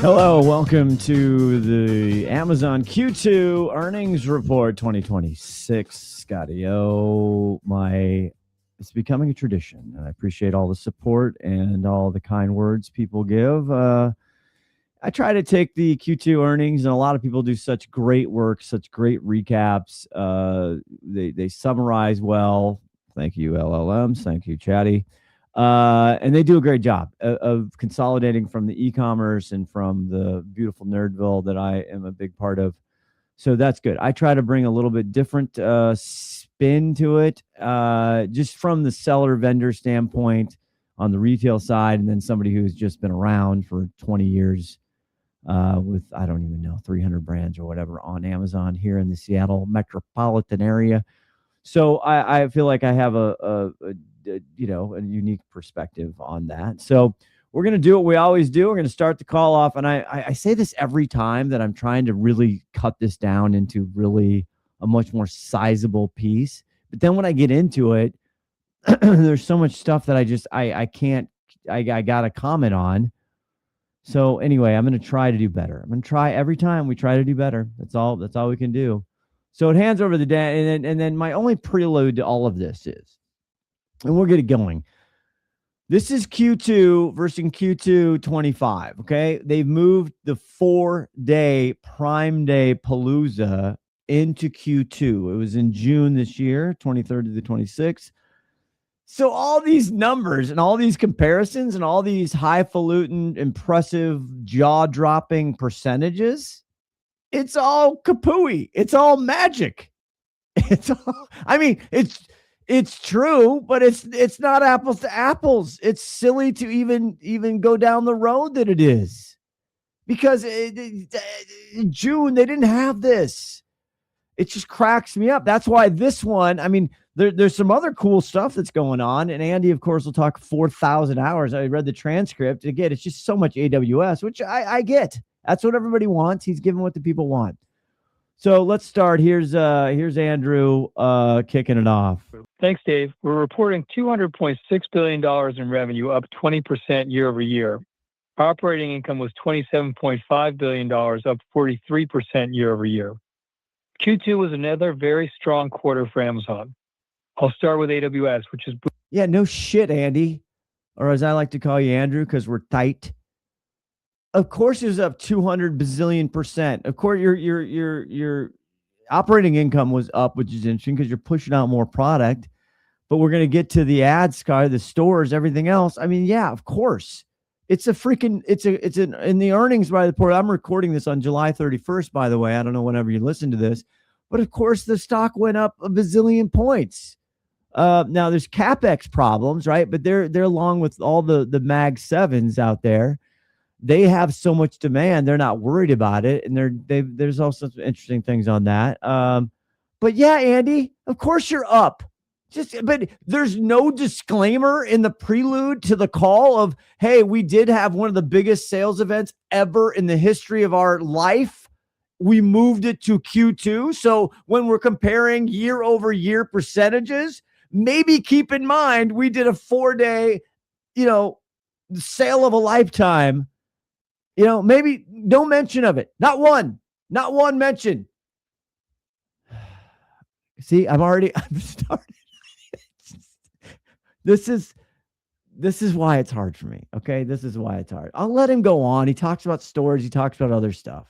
Hello, welcome to the Amazon Q2 Earnings Report 2026. Scotty O, it's becoming a tradition, and I appreciate all the support and all the kind words people give. I try to take the Q2 earnings, and a lot of people do such great work, such great recaps. They summarize well. Thank you, LLMs. Thank you, Chatty. And they do a great job of consolidating from the e-commerce and from the beautiful Nerdville that I am a big part of. So that's good. I try to bring a little bit different spin to it, just from the seller vendor standpoint on the retail side, and then somebody who's just been around for 20 years with, I don't even know, 300 brands or whatever on Amazon here in the Seattle metropolitan area. So I feel like I have a unique perspective on that. So we're going to do what we always do. We're going to start the call off. And I say this every time that I'm trying to really cut this down into really a much more sizable piece. But then when I get into it, there's so much stuff that I got to comment on. So anyway, I'm going to try to do better. I'm going to try every time we try to do better. That's all we can do. So it hands over the day. And then my only prelude to all of this is, and we'll get it going. This is Q2 versus Q2 25. Okay. They've moved the 4-day Prime Day Palooza into Q2. It was in June this year, 23rd to the 26th. So all these numbers and all these comparisons and all these highfalutin, impressive, jaw-dropping percentages, it's all kapooey. It's all magic. It's all, I mean, it's true, but it's not apples to apples. It's silly to even go down the road that it is, because in June they didn't have this. It just cracks me up. That's why this one, I mean, there's some other cool stuff that's going on. And Andy, of course, will talk 4,000 hours. I read the transcript. Again, it's just so much AWS, which I get. That's what everybody wants. He's giving what the people want. So let's start. Here's Andrew kicking it off. Thanks, Dave. We're reporting $200.6 billion in revenue, up 20% year over year. Operating income was $27.5 billion, up 43% year over year. Q2 was another very strong quarter for Amazon. I'll start with AWS, which is... Yeah, no shit, Andy. Or as I like to call you, Andrew, because we're tight. Of course, it was up 200 bazillion %. Of course, your operating income was up, which is interesting because you're pushing out more product. But we're going to get to the ads, Sky, the stores, everything else. I mean, yeah, of course. In the earnings by the report. I'm recording this on July 31st, by the way. I don't know whenever you listen to this. But of course, the stock went up a bazillion points. Now, there's CapEx problems, right? But they're along with all the Mag 7s out there. They have so much demand, they're not worried about it, and there's also some interesting things on that. But yeah, Andy, of course you're up. But there's no disclaimer in the prelude to the call of, hey, we did have one of the biggest sales events ever in the history of our life. We moved it to Q2. So when we're comparing year over year percentages, maybe keep in mind we did a 4-day, sale of a lifetime. Maybe no mention of it. Not one mention. See, I'm started. This is why it's hard for me. Okay. This is why it's hard. I'll let him go on. He talks about storage. He talks about other stuff.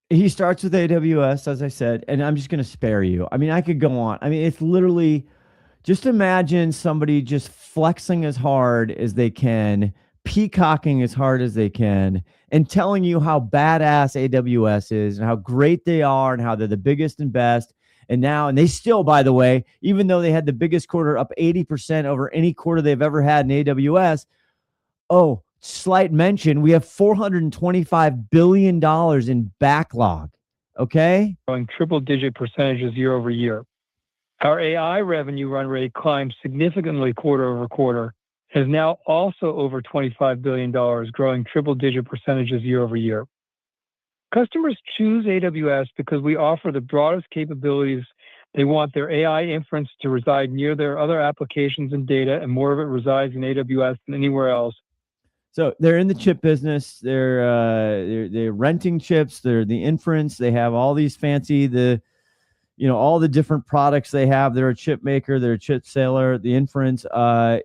He starts with AWS, as I said, and I'm just going to spare you. I mean, I could go on. I mean, it's literally, just imagine somebody just flexing as hard as they can, peacocking as hard as they can, and telling you how badass AWS is and how great they are and how they're the biggest and best. And they still, by the way, even though they had the biggest quarter, up 80% over any quarter they've ever had in AWS. Oh, slight mention, we have $425 billion in backlog. Okay. Growing triple-digit percentages year over year. Our AI revenue run rate climbed significantly quarter over quarter, is now also over $25 billion, growing triple-digit percentages year over year. Customers choose AWS because we offer the broadest capabilities. They want their AI inference to reside near their other applications and data, and more of it resides in AWS than anywhere else. So they're in the chip business. They're renting chips. They're the inference. They have all these fancy all the different products they have. They're a chip maker. They're a chip seller. The inference.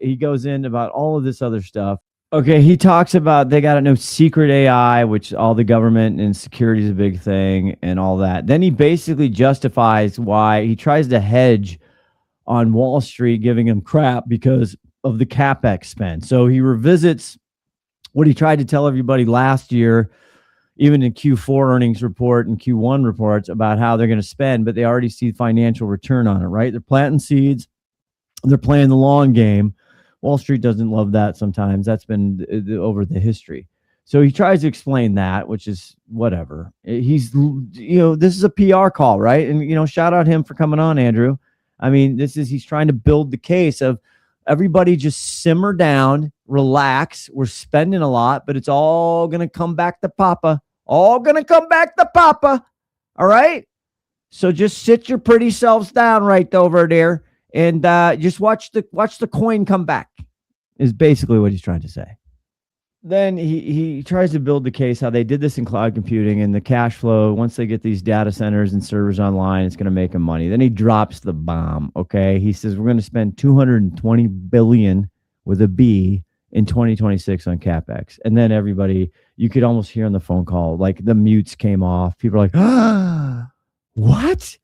He goes in about all of this other stuff. Okay, he talks about they got to know secret AI, which all the government and security is a big thing, and all that. Then he basically justifies why he tries to hedge on Wall Street, giving him crap because of the CapEx spend. So he revisits what he tried to tell everybody last year, even in Q4 earnings report and Q1 reports, about how they're going to spend, but they already see financial return on it, right? They're planting seeds. They're playing the long game. Wall Street doesn't love that sometimes. That's been over the history. So he tries to explain that, which is whatever. He's, this is a PR call, right? And, shout out him for coming on, Andrew. I mean, he's trying to build the case of everybody just simmer down, relax. We're spending a lot, but it's all going to come back to Papa. All going to come back to Papa. All right? So just sit your pretty selves down right over there and just watch the coin come back, is basically what he's trying to say. Then he tries to build the case how they did this in cloud computing and the cash flow. Once they get these data centers and servers online, it's going to make them money. Then he drops the bomb. Okay. He says, we're going to spend $220 billion with a B in 2026 on CapEx. And then everybody, you could almost hear on the phone call, like the mutes came off. People are like, what?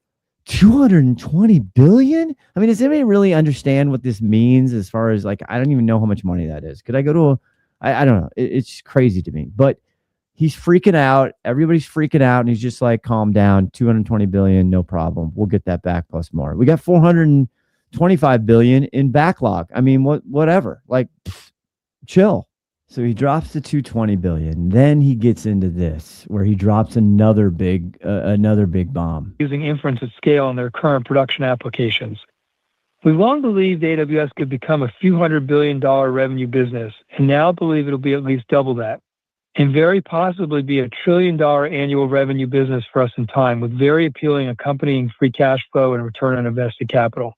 220 billion? I mean, does anybody really understand what this means as far as like, I don't even know how much money that is. Could I go to I don't know. It's crazy to me, but he's freaking out. Everybody's freaking out. And he's just like, calm down, 220 billion. No problem. We'll get that back plus more. We got 425 billion in backlog. I mean, whatever, like chill. So he drops the 220 billion. Then he gets into this where he drops another big bomb. Using inference at scale in their current production applications. We've long believed AWS could become a few $100 billion revenue business, and now believe it'll be at least double that, and very possibly be a $1 trillion annual revenue business for us in time, with very appealing accompanying free cash flow and return on invested capital.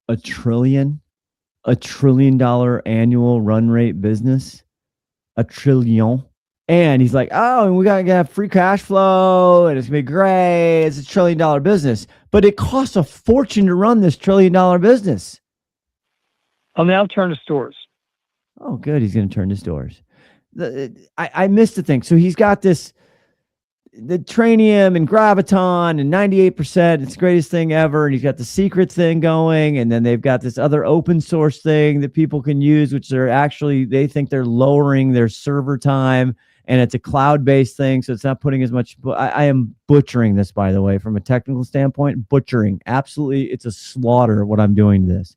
$1 trillion annual run rate business, $1 trillion. And he's like, oh, and we got to have free cash flow and it's going to be great. It's $1 trillion business, but it costs a fortune to run this $1 trillion business. I'll now turn to stores. Oh, good. He's going to turn to stores. I missed the thing. So he's got the Trainium and Graviton and 98%. It's the greatest thing ever. And he's got the secret thing going. And then they've got this other open source thing that people can use, which they think they're lowering their server time. And it's a cloud-based thing, so it's not putting as much. I am butchering this, by the way, from a technical standpoint. Butchering. Absolutely, it's a slaughter what I'm doing to this.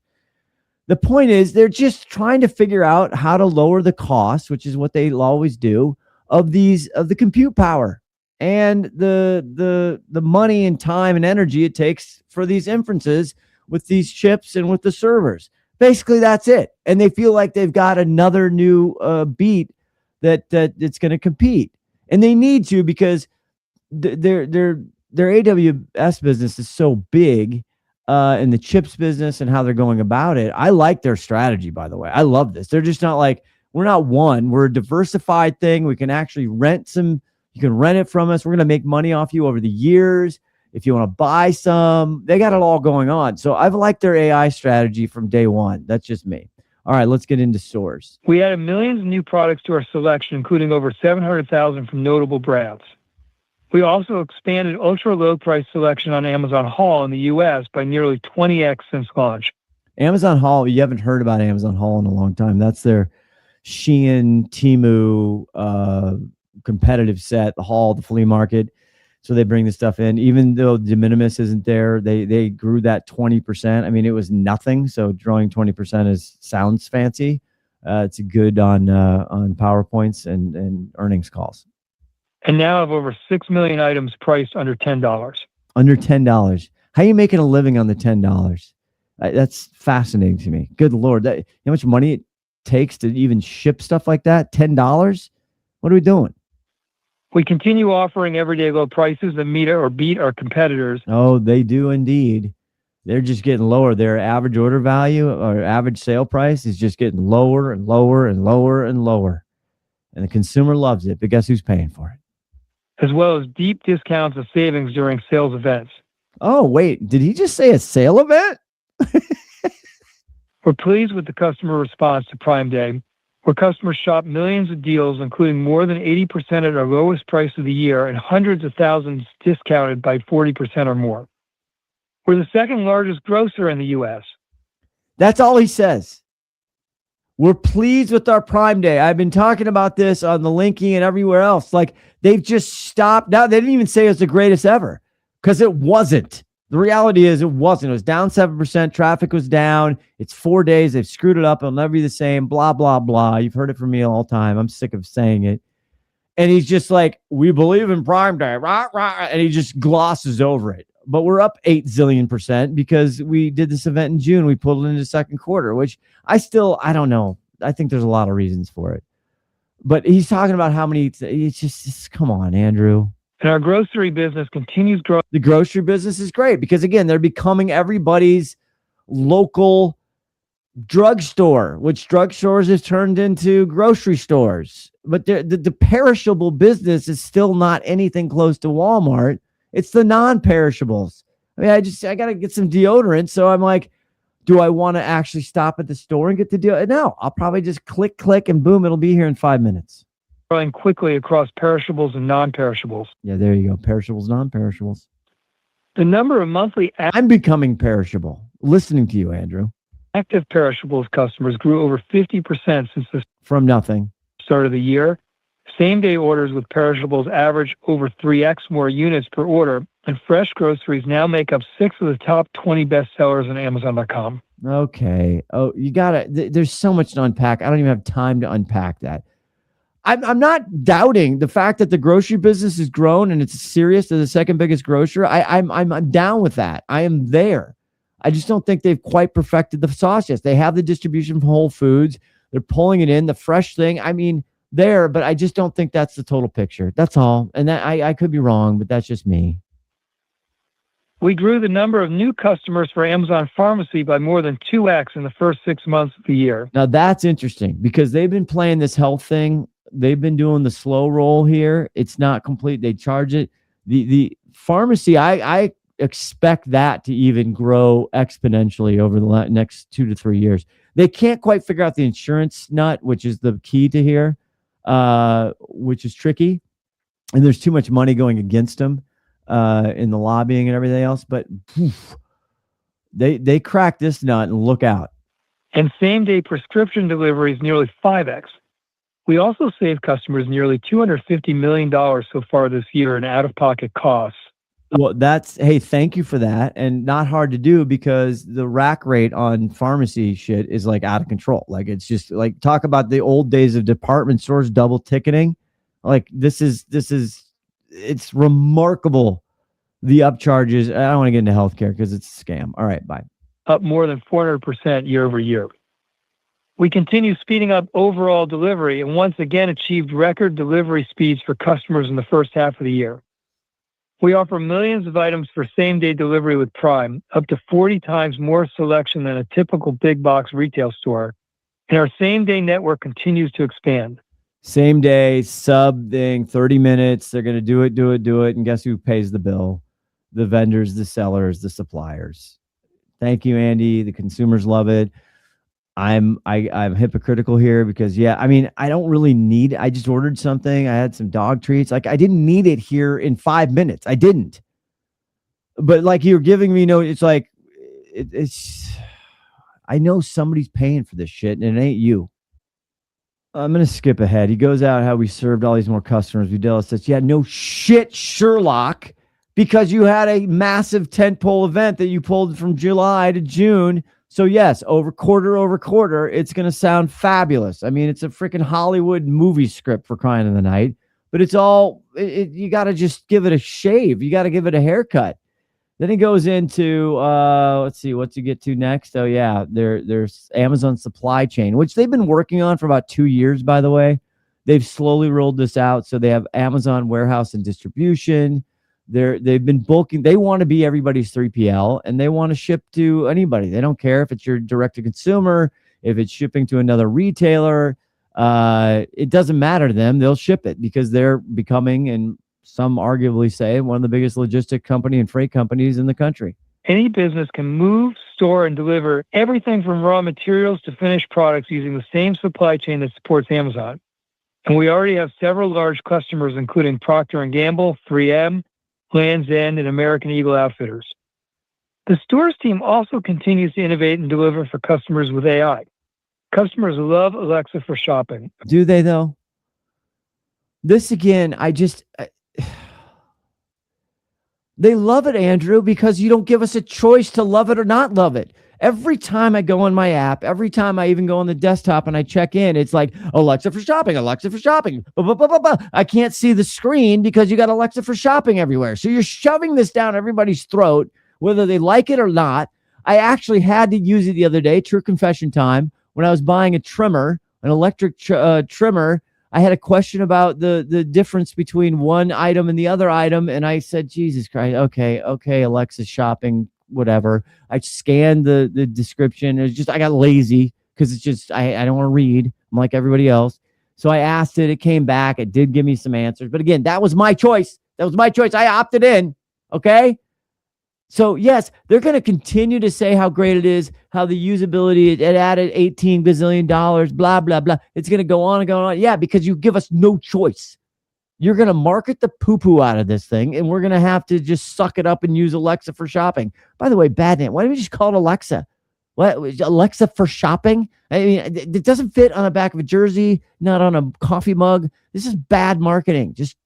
The point is, they're just trying to figure out how to lower the cost, which is what they always do, of the compute power and the money and time and energy it takes for these inferences with these chips and with the servers. Basically, that's it. And they feel like they've got another new beat that it's going to compete, and they need to, because their AWS business is so big, in the chips business and how they're going about it. I like their strategy, by the way. I love this. They're just not like, we're not one. We're a diversified thing. We can actually rent some. You can rent it from us. We're going to make money off you over the years. If you want to buy some, they got it all going on. So I've liked their AI strategy from day one. That's just me. All right, let's get into stores. We added millions of new products to our selection, including over 700,000 from notable brands. We also expanded ultra-low price selection on Amazon Haul in the U.S. by nearly 20x since launch. Amazon Haul, you haven't heard about Amazon Haul in a long time. That's their Shein, Temu competitive set, the Haul, the flea market. So they bring the stuff in, even though de minimis isn't there. They grew that 20%. I mean, it was nothing. So drawing 20% sounds fancy. It's good on PowerPoints and earnings calls. And now have over 6 million items priced under $10. Under $10. How are you making a living on the $10? That's fascinating to me. Good Lord. You know how much money it takes to even ship stuff like that? $10? What are we doing? We continue offering everyday low prices that meet or beat our competitors. Oh, they do indeed. They're just getting lower. Their average order value or average sale price is just getting lower and lower and lower and lower. And the consumer loves it, but guess who's paying for it? As well as deep discounts and savings during sales events. Oh, wait. Did he just say a sale event? We're pleased with the customer response to Prime Day, where customers shop millions of deals, including more than 80% at our lowest price of the year and hundreds of thousands discounted by 40% or more. We're the second largest grocer in the U.S. That's all he says. We're pleased with our Prime Day. I've been talking about this on the Linky and everywhere else. Like, they've just stopped. Now, they didn't even say it was the greatest ever because it wasn't. The reality is it wasn't. It was down 7%. Traffic was down. It's 4 days. They've screwed it up. It'll never be the same. Blah, blah, blah. You've heard it from me all the time. I'm sick of saying it. And he's just like, we believe in Prime Day. Rah, rah, and he just glosses over it. But we're up 8 zillion% because we did this event in June. We pulled it into the second quarter, which I don't know. I think there's a lot of reasons for it. But he's talking about how many, it's just come on, Andrew. And our grocery business continues growing. The grocery business is great because, again, they're becoming everybody's local drugstore, which drugstores have turned into grocery stores. But the perishable business is still not anything close to Walmart. It's the non-perishables. I mean, I got to get some deodorant. So I'm like, do I want to actually stop at the store and get the deal? No, I'll probably just click, and boom, it'll be here in 5 minutes. Growing quickly across perishables and non-perishables. Yeah, there you go. Perishables, non-perishables. The number of monthly I'm becoming perishable. Listening to you, Andrew. Active perishables customers grew over 50% since the From nothing. start of the year. Same-day orders with perishables average over 3x more units per order, and fresh groceries now make up 6 of the top 20 best sellers on Amazon.com. Okay. Oh, you gotta. There's so much to unpack. I don't even have time to unpack that. I'm not doubting the fact that the grocery business has grown and it's serious. They're the second biggest grocer. I'm down with that. I am there. I just don't think they've quite perfected the sauce yet. They have the distribution from Whole Foods. They're pulling it in, the fresh thing. I mean, there, but I just don't think that's the total picture. That's all. And that I could be wrong, but that's just me. We grew the number of new customers for Amazon Pharmacy by more than 2x in the first 6 months of the year. Now that's interesting because they've been playing this health thing. They've been doing the slow roll here. It's not complete. They charge it. The pharmacy, I expect that to even grow exponentially over the next 2 to 3 years. They can't quite figure out the insurance nut, which is the key to here, which is tricky. And there's too much money going against them in the lobbying and everything else. But they crack this nut and look out. And same-day prescription deliveries nearly 5x. We also saved customers nearly $250 million so far this year in out-of-pocket costs. Well, hey, thank you for that. And not hard to do because the rack rate on pharmacy shit is like out of control. Like, it's just like, talk about the old days of department stores, double ticketing. Like it's remarkable. The upcharges. I don't want to get into healthcare because it's a scam. All right. Bye. Up more than 400% year over year. We continue speeding up overall delivery and once again achieved record delivery speeds for customers in the first half of the year. We offer millions of items for same-day delivery with Prime, up to 40 times more selection than a typical big box retail store. And our same-day network continues to expand. Same day, sub thing, 30 minutes. They're going to do it. And guess who pays the bill? The vendors, the sellers, the suppliers. Thank you, Andy. The consumers love it. I'm hypocritical here because, yeah, I mean, I don't really need it. I just ordered something. I had some dog treats. Like, I didn't need it here in 5 minutes. I didn't. But like you're giving me it's like, it's, I know somebody's paying for this shit and it ain't you. I'm going to skip ahead. He goes out how we served all these more customers. Videla says, yeah, no shit, Sherlock, because you had a massive tentpole event that you pulled from July to June. So yes, over quarter, it's going to sound fabulous. I mean, it's a freaking Hollywood movie script for crying in the night, but it's all, you got to just give it a shave. You got to give it a haircut. Then he goes into, let's see, what's he get to next? Oh yeah, there's Amazon supply chain, which they've been working on for about 2 years, by the way. They've slowly rolled this out. So they have Amazon warehouse and distribution. They've been bulking. They want to be everybody's 3PL, and they want to ship to anybody. They don't care if it's your direct to consumer, if it's shipping to another retailer. It doesn't matter to them. They'll ship it because they're becoming, and some arguably say, one of the biggest logistic company and freight companies in the country. Any business can move, store, and deliver everything from raw materials to finished products using the same supply chain that supports Amazon. And we already have several large customers, including Procter & Gamble, 3M, Land's End, and American Eagle Outfitters. The stores team also continues to innovate and deliver for customers with AI. Customers love Alexa for shopping. Do they, though? This again, they love it, Andrew, because you don't give us a choice to love it or not love it. Every time I go on my app, every time I even go on the desktop and I check in, it's like, Alexa for shopping, Alexa for shopping. Blah, blah, blah, blah. I can't see the screen because you got Alexa for shopping everywhere. So you're shoving this down everybody's throat, whether they like it or not. I actually had to use it the other day, true confession time, when I was buying a trimmer, an electric trimmer. I had a question about the difference between one item and the other item. And I said, Jesus Christ, okay, Alexa shopping, whatever. I scanned the description. It's just, I got lazy because it's just, I don't want to read. I'm like everybody else. So I asked it. It came back. It did give me some answers. But again, that was my choice. I opted in. Okay. So yes, they're going to continue to say how great it is, how the usability, it added $18 gazillion, blah, blah, blah. It's going to go on and go on. Yeah, because you give us no choice. You're going to market the poo-poo out of this thing, and we're going to have to just suck it up and use Alexa for shopping. By the way, bad name. Why don't we just call it Alexa? What, Alexa for shopping? I mean, it doesn't fit on the back of a jersey, not on a coffee mug. This is bad marketing. Just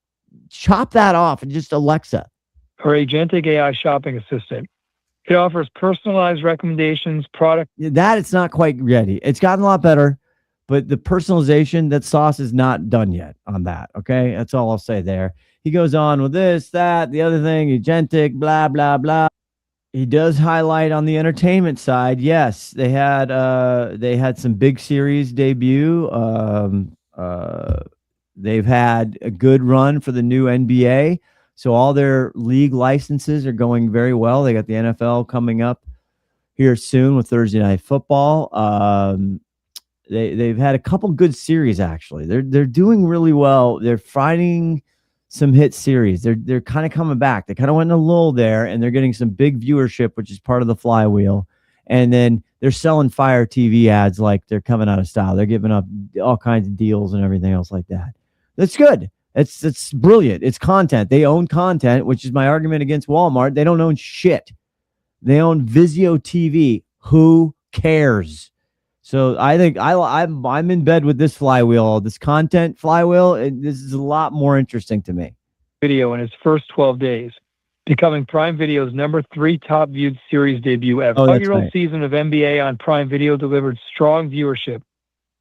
chop that off and just Alexa. Or agentic AI shopping assistant. It offers personalized recommendations, product. That it's not quite ready. It's gotten a lot better, but the personalization, that sauce is not done yet on that. Okay. That's all I'll say there. He goes on with this, that, the other thing, agentic, blah, blah, blah. He does highlight on the entertainment side. Yes, they had some big series debut. They've had a good run for the new NBA. So all their league licenses are going very well. They got the NFL coming up here soon with Thursday Night Football. They've had a couple good series actually. They're doing really well. They're finding some hit series. They're kind of coming back. They kind of went in a lull there, and they're getting some big viewership, which is part of the flywheel. And then they're selling Fire TV ads like they're coming out of style. They're giving up all kinds of deals and everything else like that. That's good. It's brilliant. It's content. They own content, which is my argument against Walmart. They don't own shit. They own Vizio TV. Who cares? So I think I'm in bed with this flywheel, this content flywheel. This is a lot more interesting to me. Video in its first 12 days, becoming Prime Video's #3 top viewed series debut ever. The inaugural season of NBA on Prime Video delivered strong viewership,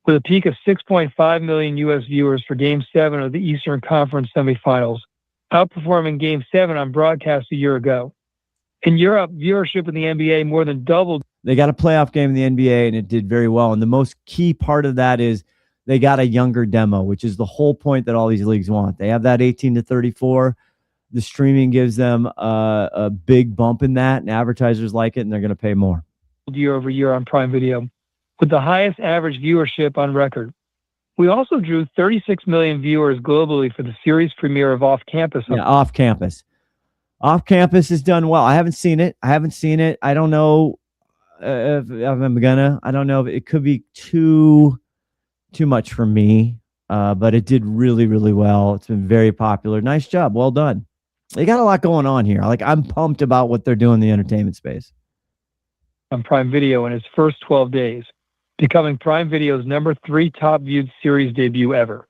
with a peak of 6.5 million U.S. viewers for Game 7 of the Eastern Conference semifinals, outperforming Game 7 on broadcast a year ago. In Europe, viewership in the NBA more than doubled. They got a playoff game in the NBA, and it did very well. And the most key part of that is they got a younger demo, which is the whole point that all these leagues want. They have that 18 to 34. The streaming gives them a big bump in that, and advertisers like it, and they're going to pay more. Year over year on Prime Video, with the highest average viewership on record. We also drew 36 million viewers globally for the series premiere of Off Campus. Yeah, Off Campus. Off Campus has done well. I haven't seen it. I don't know if I'm gonna. I don't know if it could be too much for me, but it did really, really well. It's been very popular. Nice job. Well done. They got a lot going on here. Like, I'm pumped about what they're doing in the entertainment space. On Prime Video in its first 12 days, becoming Prime Video's #3 top viewed series debut ever.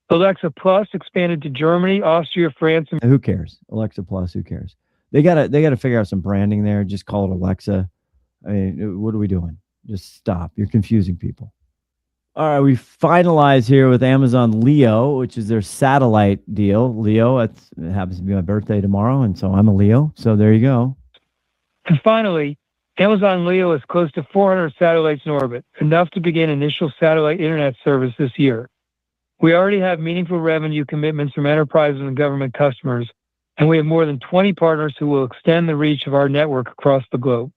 Alexa Plus expanded to Germany, Austria, France, and who cares? Alexa Plus, who cares? They gotta figure out some branding there. Just call it Alexa. I mean, what are we doing? Just stop. You're confusing people. All right, we finalize here with Amazon Leo, which is their satellite deal. Leo, it happens to be my birthday tomorrow, and so I'm a Leo. So there you go. And finally, Amazon Leo is close to 400 satellites in orbit, enough to begin initial satellite internet service this year. We already have meaningful revenue commitments from enterprises and government customers, and we have more than 20 partners who will extend the reach of our network across the globe.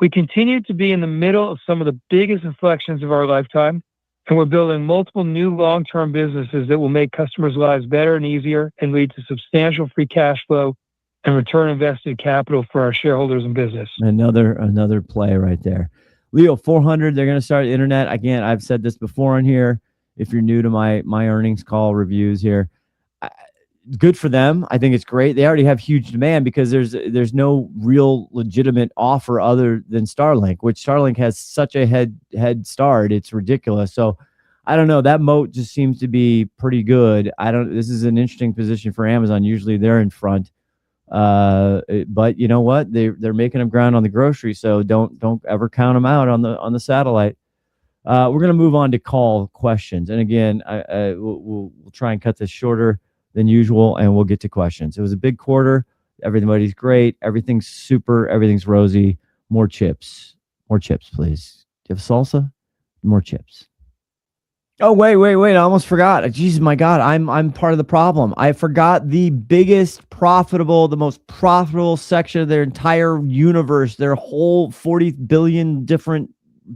We continue to be in the middle of some of the biggest inflections of our lifetime, and we're building multiple new long-term businesses that will make customers' lives better and easier and lead to substantial free cash flow and return invested capital for our shareholders and business. Another play right there. Leo, 400, they're going to start the internet. Again, I've said this before on here. If you're new to my earnings call reviews here, good for them. I think it's great. They already have huge demand because there's no real legitimate offer other than Starlink, which Starlink has such a head start. It's ridiculous. So I don't know. That moat just seems to be pretty good. This is an interesting position for Amazon. Usually they're in front. But you know what? They're making them ground on the grocery. So don't ever count them out on the satellite. We're going to move on to call questions. And again, we'll try and cut this shorter than usual, and we'll get to questions. It was a big quarter. Everybody's great. Everything's super. Everything's rosy. More chips, please. Do you have salsa? More chips. Oh, wait. I almost forgot. Jesus, my God. I'm part of the problem. I forgot the the most profitable section of their entire universe, their whole 40 billion different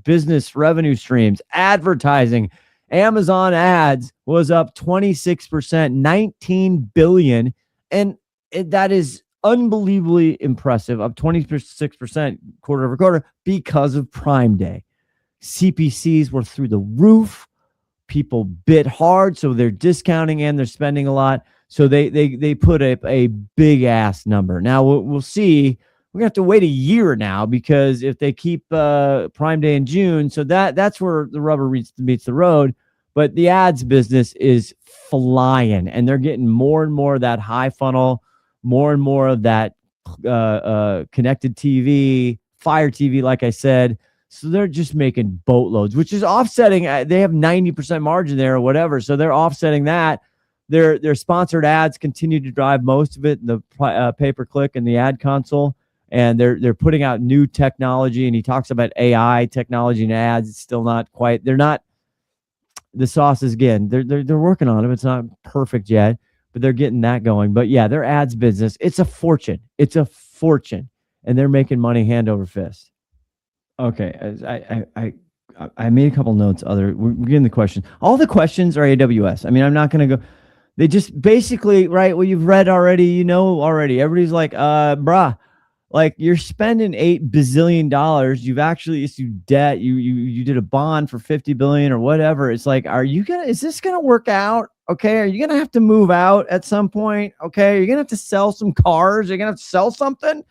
business revenue streams. Advertising. Amazon ads was up 26%, 19 billion. And that is unbelievably impressive, up 26% quarter over quarter because of Prime Day. CPCs were through the roof. People bid hard, so they're discounting and they're spending a lot. So they put a big ass number. Now we'll see. We're gonna have to wait a year now because if they keep Prime Day in June, so that's where the rubber meets the road. But the ads business is flying, and they're getting more and more of that high funnel, more and more of that connected TV, Fire TV, like I said. So they're just making boatloads, which is offsetting. They have 90% margin there or whatever. So they're offsetting that. Their sponsored ads continue to drive most of it, the pay-per-click and the ad console. And they're putting out new technology. And he talks about AI technology and ads. It's still not quite. They're not. The sauce is again. They're working on it. It's not perfect yet, but they're getting that going. But yeah, their ads business. It's a fortune. And they're making money hand over fist. Okay, I made a couple notes. We're getting the question. All the questions are AWS. I mean, I'm not going to go. They just basically, right, well, you've read already, you know already. Everybody's like, bruh, like you're spending $8 bazillion. You've actually issued debt. You did a bond for $50 billion or whatever. It's like, is this going to work out? Okay, are you going to have to move out at some point? Okay, are you going to have to sell some cars? Are you going to have to sell something?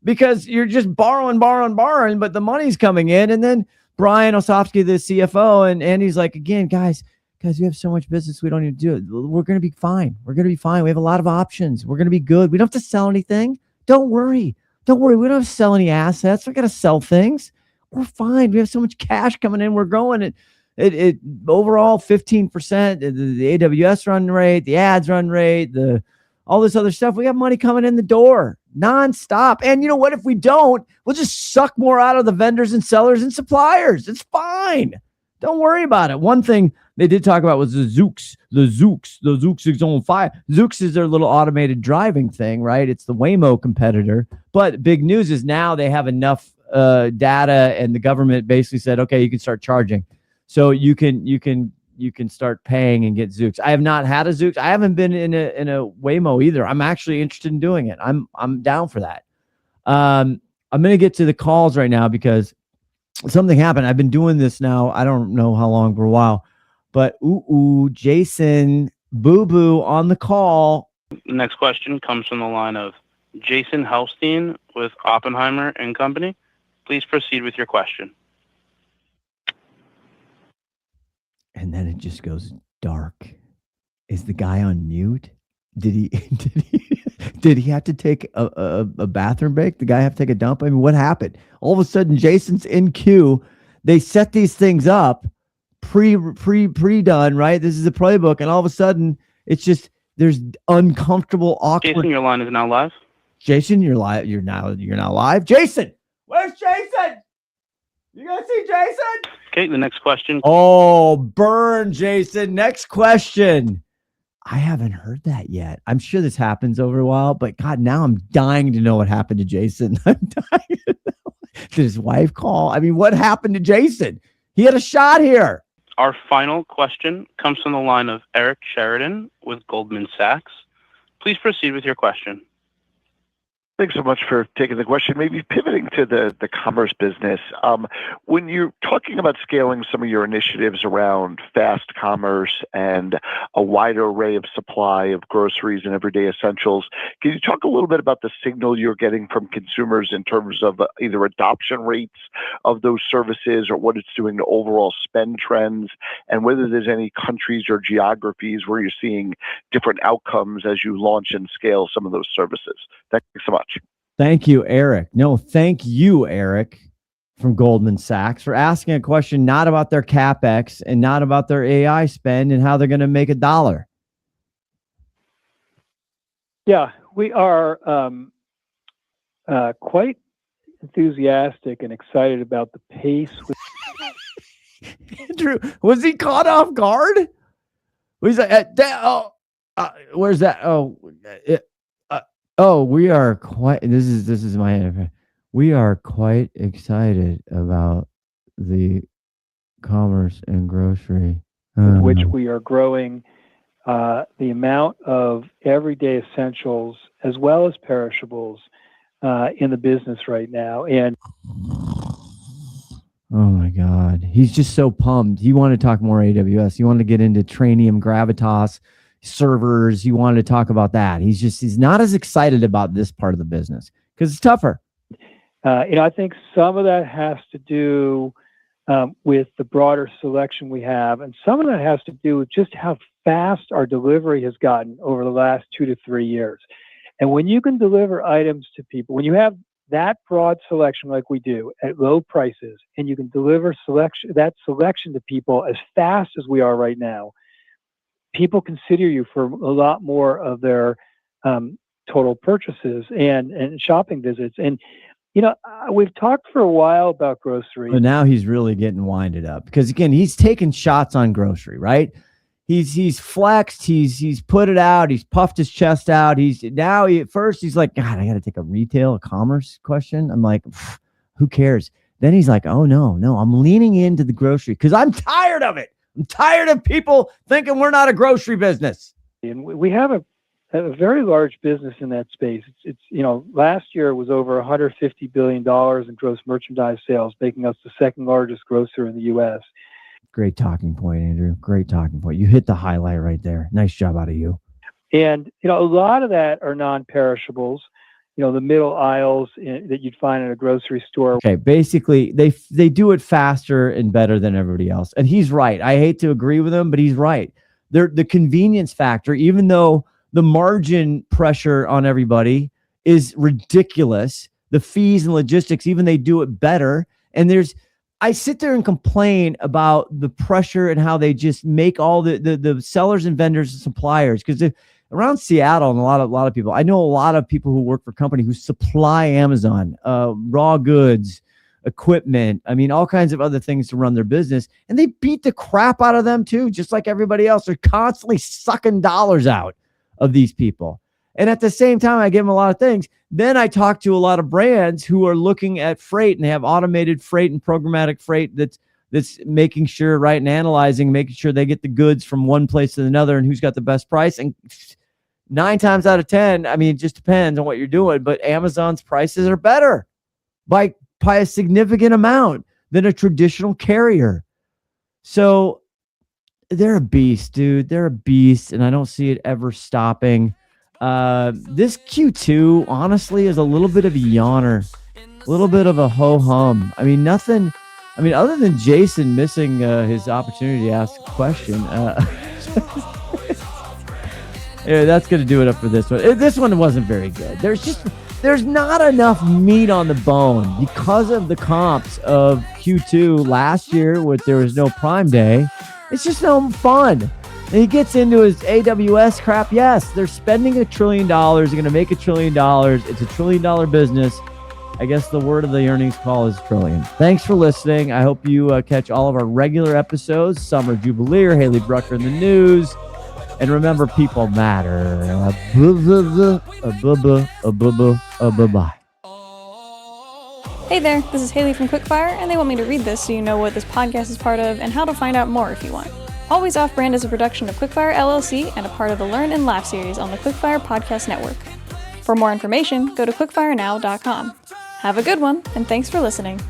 Because you're just borrowing, but the money's coming in. And then Brian Osofsky, the CFO, and Andy's like, again, guys, we have so much business. We don't need to do it. We're going to be fine. We have a lot of options. We're going to be good. We don't have to sell anything. Don't worry. We don't have to sell any assets. We're going to sell things. We're fine. We have so much cash coming in. We're going. It overall 15%, the AWS run rate, the ads run rate, all this other stuff. We got money coming in the door nonstop. And you know what? If we don't, we'll just suck more out of the vendors and sellers and suppliers. It's fine. Don't worry about it. One thing they did talk about was the Zoox. The Zoox is on fire. Zoox is their little automated driving thing, right? It's the Waymo competitor. But big news is now they have enough data, and the government basically said, okay, you can start charging. So you can start paying and get Zoox. I have not had a Zoox. I haven't been in a Waymo either. I'm actually interested in doing it. I'm down for that. I'm going to get to the calls right now because something happened. I've been doing this now. I don't know how long, for a while, but Jason Boo Boo on the call. The next question comes from the line of Jason Helfstein with Oppenheimer and Company. Please proceed with your question. And then it just goes dark. Is the guy on mute? Did he have to take a bathroom break? The guy have to take a dump? I mean, what happened? All of a sudden, Jason's in queue. They set these things up pre-done, right? This is a playbook, and all of a sudden, it's just there's uncomfortable, awkward. Jason, your line is now live. Jason, you're live. You're now live. Jason, where's Jason? You guys see Jason? Okay, the next question. Oh, burn, Jason. Next question. I haven't heard that yet. I'm sure this happens over a while, but God, now I'm dying to know what happened to Jason. I'm dying to know. Did his wife call? I mean, what happened to Jason? He had a shot here. Our final question comes from the line of Eric Sheridan with Goldman Sachs. Please proceed with your question. Thanks so much for taking the question. Maybe pivoting to the commerce business. When you're talking about scaling some of your initiatives around fast commerce and a wider array of supply of groceries and everyday essentials, can you talk a little bit about the signal you're getting from consumers in terms of either adoption rates of those services or what it's doing to overall spend trends, and whether there's any countries or geographies where you're seeing different outcomes as you launch and scale some of those services? Thanks so much. Thank you, Eric. No, thank you, Eric, from Goldman Sachs, for asking a question not about their CapEx and not about their AI spend and how they're going to make $1. Yeah, we are quite enthusiastic and excited about the pace. Andrew, was he caught off guard? Was that? Where's that? We are quite. This is my. We are quite excited about the commerce and grocery, which we are growing the amount of everyday essentials as well as perishables in the business right now. And oh my God, he's just so pumped. He wanted to talk more AWS. He wanted to get into Trainium Gravitas servers. He wanted to talk about that. He's not as excited about this part of the business because it's tougher. I think some of that has to do with the broader selection we have, and some of that has to do with just how fast our delivery has gotten over the last 2 to 3 years. And when you can deliver items to people, when you have that broad selection like we do at low prices, and you can deliver that selection to people as fast as we are right now, people consider you for a lot more of their total purchases and shopping visits. And we've talked for a while about grocery. But now he's really getting winded up because, again, he's taking shots on grocery, right? He's flexed. He's put it out. He's puffed his chest out. At first he's like, God, I got to take a commerce question. I'm like, who cares? Then he's like, oh no, I'm leaning into the grocery because I'm tired of it. I'm tired of people thinking we're not a grocery business. And we have a very large business in that space. It's last year it was over $150 billion in gross merchandise sales, making us the second largest grocer in the U.S. Great talking point, Andrew. Great talking point. You hit the highlight right there. Nice job out of you. And, a lot of that are non-perishables, the middle aisles that you'd find in a grocery store. Okay. Basically, they do it faster and better than everybody else. And he's right. I hate to agree with him, but he's right. The convenience factor, even though the margin pressure on everybody is ridiculous, the fees and logistics, even they do it better. And I sit there and complain about the pressure and how they just make all the sellers and vendors and suppliers. Because around Seattle and a lot of people, I know a lot of people who work for companies who supply Amazon, raw goods, equipment, all kinds of other things to run their business. And they beat the crap out of them too, just like everybody else. They're constantly sucking dollars out of these people. And at the same time, I give them a lot of things. Then I talk to a lot of brands who are looking at freight and they have automated freight and programmatic freight that's making sure, right, and analyzing, making sure they get the goods from one place to another and who's got the best price. And 9 times out of 10, it just depends on what you're doing, but Amazon's prices are better by a significant amount than a traditional carrier. So they're a beast, dude. They're a beast, and I don't see it ever stopping. This Q2, honestly, is a little bit of a yawner, a little bit of a ho-hum. Nothing. Other than Jason missing his opportunity to ask a question. Yeah, that's going to do it up for this one. This one wasn't very good. There's not enough meat on the bone because of the comps of Q2 last year, where there was no Prime Day. It's just no fun. And he gets into his AWS crap. Yes, they're spending $1 trillion. They're going to make $1 trillion. It's $1 trillion business. I guess the word of the earnings call is trillion. Thanks for listening. I hope you catch all of our regular episodes. Summer Jubilee, Haley Brucker in the news. And remember, people matter. Bye. Hey there, this is Haley from Quickfire, and they want me to read this so you know what this podcast is part of and how to find out more if you want. Always Off Brand is a production of Quickfire LLC and a part of the Learn and Laugh series on the Quickfire Podcast Network. For more information, go to quickfirenow.com. Have a good one, and thanks for listening.